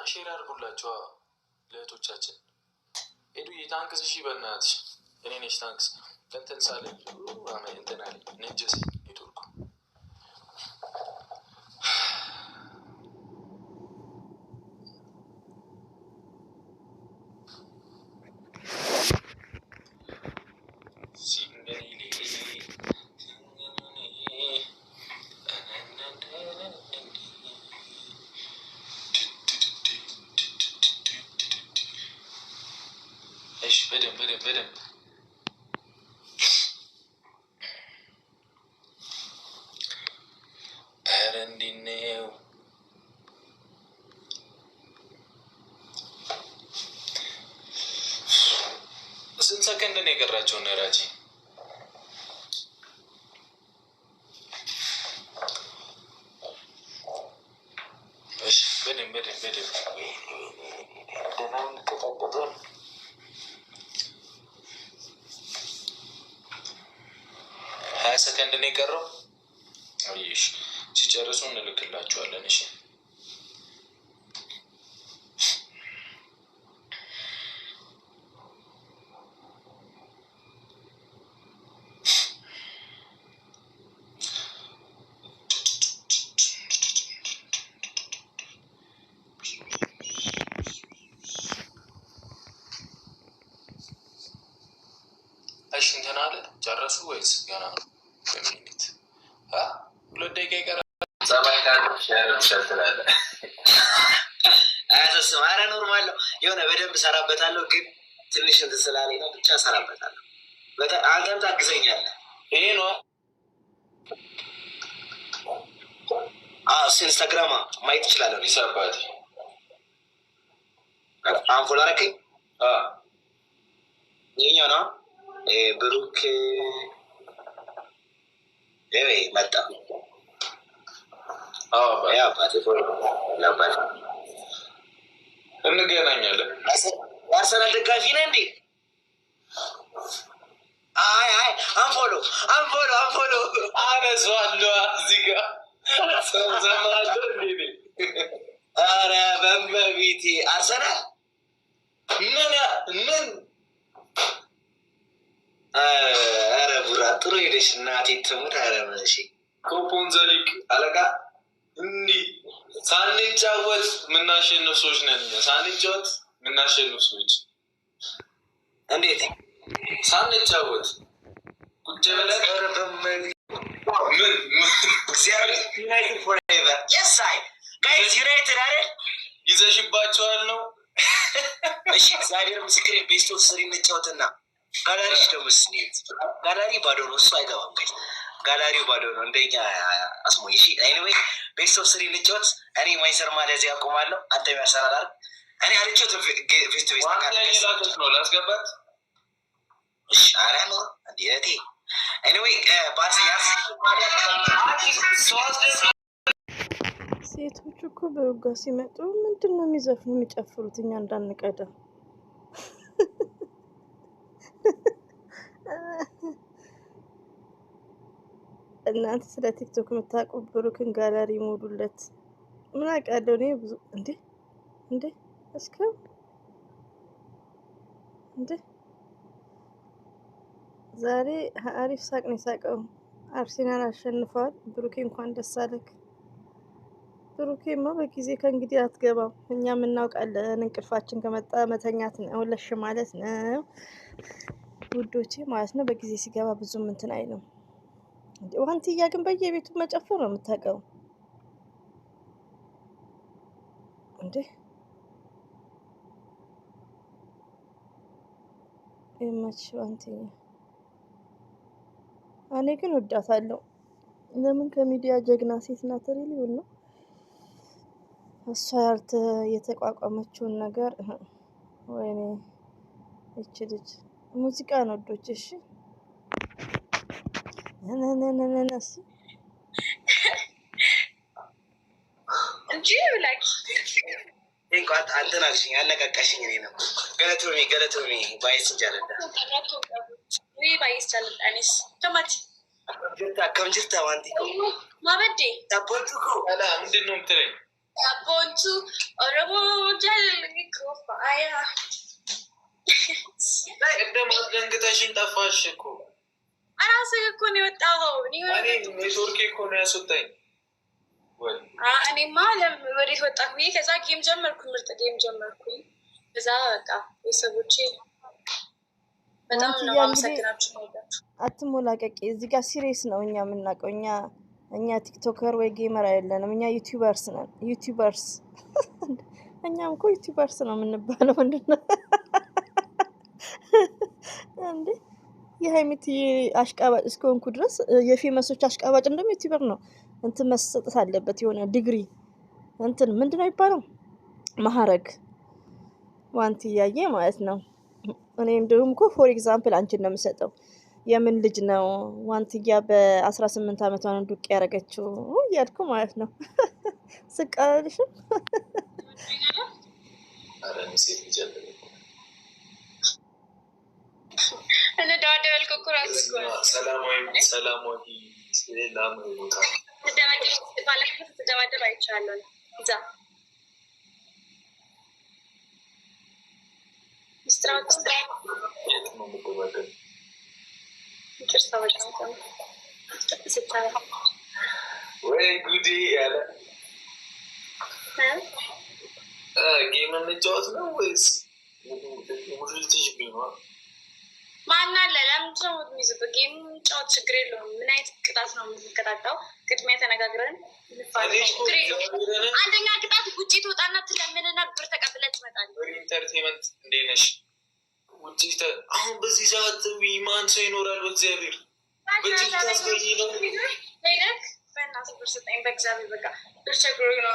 ሼር አድርጉላችሁ ለእህቶቻችን። ሄዱ የታንክስ እሺ፣ በእናትሽ እኔ ነሽ ታንክስ ከንተን ሳለ እንትን አለ ነጀስ ኔትወርኩ በደንብ ኧረ እንዴት ነው? ስንት ሰከንድ ነው የቀራቸው? ነራጂ በደንብ ደህናውን ተጠቅጧል። 20 ሰከንድ ነው የቀረው። እሺ ሲጨርሱ እንልክላችኋለን። እሺ እሺ እንትን አለ ጨረሱ ወይስ ገና ነው? በሚኒት 2 ደቂቃ ይቀራል። ጸባይ ካለው ሼር ትላለህ። አያሳስብም። ኧረ ኖርማል ነው። የሆነ በደንብ እሰራበታለሁ፣ ግን ትንሽ እንትን ስላለኝ ነው። ብቻ እሰራበታለሁ። አንተም ታግዘኛለህ። ይሄ ነው እሱ ኢንስታግራም ማየት ትችላለህ። ሊሰባት አንፎሎ አደረከኝ። ይኸኛው ነው ብሩክ መጣ። እንገናኛለን። የአርሰናል ደጋፊ ነህ እንዴ? አይ አንፎሎ አነሳዋለሁ። እዚህ ጋር ሰምዘማለሁ እንዴ? ኧረ በእመቤቴ አርሰናል ምን ኧረ ቡራ ጥሩ ሄደሽ እናቴ ትሙት። ኧረ መቼ ኮፖንዘሊክ አለቃ እንዲህ ሳንጫወት የምናሸንፍ ሰዎች ነን። ሳንጫወት የምናሸንፍ ሰዎች እንዴት ሳንጫወት ቁጭ ብለን ዩናይትድ ፎርኤቨር የሳይ ጋይዝ ዩናይትድ አይደል ይዘሽባቸዋል ነው። እሺ እግዚአብሔር ምስክሬ ቤስት ኦፍ 3 እንጫወትና ጋላሪሽ ደግሞ ስኔት ጋላሪ ባዶ ነው። እሱ አይገባም ጋይዝ፣ ጋላሪው ባዶ ነው። እንደኛ አስሞ እሺ። ኤኒዌይ ቤስት ኦፍ 3 እንጫወት። እኔ ማይሰር ማለዚ ያቆማለሁ። አንተ ያሰራራል። እኔ አልጫወት ፌስ ቱ ፌስ ታካለሽ ነው ላስገባት። እሺ አረ ነው እንዴ? ኤኒዌይ ባስ ያስ ሴቶቹ እኮ በሩጋ ሲመጡ ምንድን ነው የሚዘፍኑ የሚጨፍሩት? እኛ እንዳንቀዳ እናንተ ስለ ቲክቶክ የምታውቁ ብሩክን ጋላሪ ሞዱለት። ምን አውቃለሁ እኔ ብዙ እንዴ እስከ እንዴ ዛሬ አሪፍ ሳቅ ነው የሳቀው። አርሴናል አሸንፈዋል። ብሩኬ እንኳን ደስ አለክ። ብሩኬማ በጊዜ ከእንግዲህ አትገባም። እኛም እናውቃለን። እንቅልፋችን ከመጣ መተኛት ነው ለሽ ማለት ነው ውዶቼ ማለት ነው። በጊዜ ሲገባ ብዙም እንትን አይልም። ዋንትያ ግን በየቤቱ መጨፈር ነው የምታውቀው እንዴ? ይመች ዋንትያ። እኔ ግን ወዳታለሁ። ለምን? ከሚዲያ ጀግና ሴት ናት። ሪሊውን ነው እሷ የተቋቋመችውን ነገር። ወይኔ እቺ ልጅ ሙዚቃ ነው ወዶች። እሺ ነነነነነስ እንጂ ላይክ እንኳን አንተናልሽኝ አነቃቃሽኝ። እኔ ነው ገለቶሚ ባይስ እንጃለዳ ወይ ባይስ ቻለዳኒስ ተማቲ ከምጅርታ ዋንቲኮ ማበዴ ታፖቱኮ አላ ምንድነው የምትለኝ? አቦንቱ ኦሮሞ ጀልኝ ኮፋያ ቅድም አስደንግጠሽኝ ጠፋሽ እኮ። እራስህ እኮ ነው የወጣኸው። ኔትወርኬ እኮ ነው ያስወጣኝ። እኔማ ወዴት ወጣሁ ብዬ ከዛ ጌም ጀመርኩኝ፣ ምርጥ ጌም ጀመርኩኝ። ከዛ በቃ ቤተሰቦቼ በጣም ነው የማመሰግናችሁ። አትሞላቀቂ። እዚህ ጋር ሲሪየስ ነው እኛ የምናውቀው። እኛ ቲክቶከር ወይ ጌመር አይደለንም። እኛ ዩቲዩበርስ ነን። ዩቲዩበርስ እኛም እኮ ዩቲዩበርስ ነው የምንባለው። ምንድነው እንዴ? የሀይሚት አሽቃባጭ እስከሆንኩ ድረስ የፌመሶች አሽቃባጭ እንደም ዩቲዩበር ነው እንትን መሰጠት አለበት። የሆነ ዲግሪ እንትን ምንድነው የሚባለው? ማዕረግ ዋንትያዬ ማለት ነው። እኔ እንደውም እኮ ፎር ኤግዛምፕል አንቺን ነው የምሰጠው። የምን ልጅ ነው ዋንትያ በ18 ዓመቷ ነው ዱቅ ያደረገችው እያልኩ ማለት ነው። ስቃልሽም ተደባደብ አይቻለሁ እዛ ወይ ጉዴ ያለ ጌም እንጫወት ነው ወይስ ማን አለ? ለምንድን ነው የሚይዝበት? ጌም ጫወት ችግር የለውም። ምን አይነት ቅጣት ነው የምንቀጣጣው? ቅድሚያ ተነጋግረን ችግር የለውም። አንደኛ ቅጣት ውጭ ትወጣና ትለምንና ብር ተቀብለን ትመጣለህ። ኢንተርቴንመንት እንዴት ነሽ? ውጭ አሁን በዚህ ሰዓት ማን ሰው ይኖራል? በእግዚአብሔር በትታስበኝ ነው በእናትህ ብር ስጠኝ፣ በእግዚአብሔር በቃ ብር ቸግሮኝ ነው።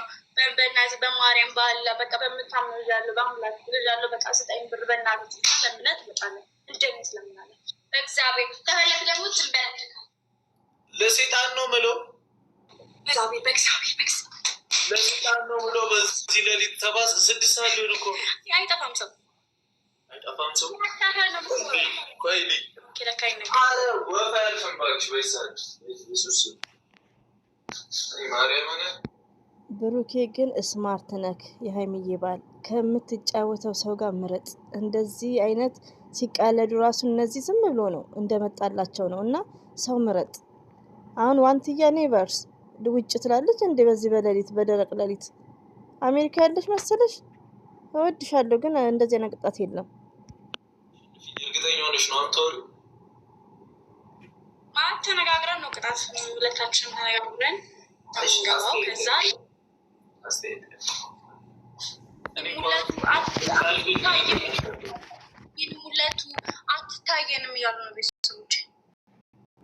በእናትህ በማርያም ባለ በቃ በምታምነው ያለው በአምላክ ያለው በቃ ስጠኝ ብር በእናትህ ለምነት ትመጣለህ። እንደምን ስለምናለ በእግዚአብሔር ተበለክ ደግሞ ትንበረከካለህ። ለሴጣን ነው ምለው በእግዚአብሔር ለሴጣን ነው ምለው። በዚህ ሌሊት 6 ሰዓት ሊሆን እኮ አይጠፋም ሰው ቆይ ከለካኝ ነው ወፋ ያልፈንባች ወይሳች ኢየሱስ ማርያምን። ብሩኬ ግን ስማርት ነክ። የሀይሚዬ ባል ከምትጫወተው ሰው ጋር ምረጥ። እንደዚህ አይነት ሲቃለዱ ራሱ እነዚህ ዝም ብሎ ነው እንደመጣላቸው ነው። እና ሰው ምረጥ። አሁን ዋንትያ ኔቨርስ ውጭ ትላለች እንዴ? በዚህ በሌሊት በደረቅ ሌሊት አሜሪካ ያለች መሰለሽ? እወድሻለሁ ግን እንደዚህ አይነት ቅጣት የለም። እርግጠኛ ሆነሽ ነው አንተው? ተነጋግረን ነው ቅጣት ሁለታችንም ተነጋግረን ገባው። ከዛ ሙለቱ አትታየንም እያሉ ነው።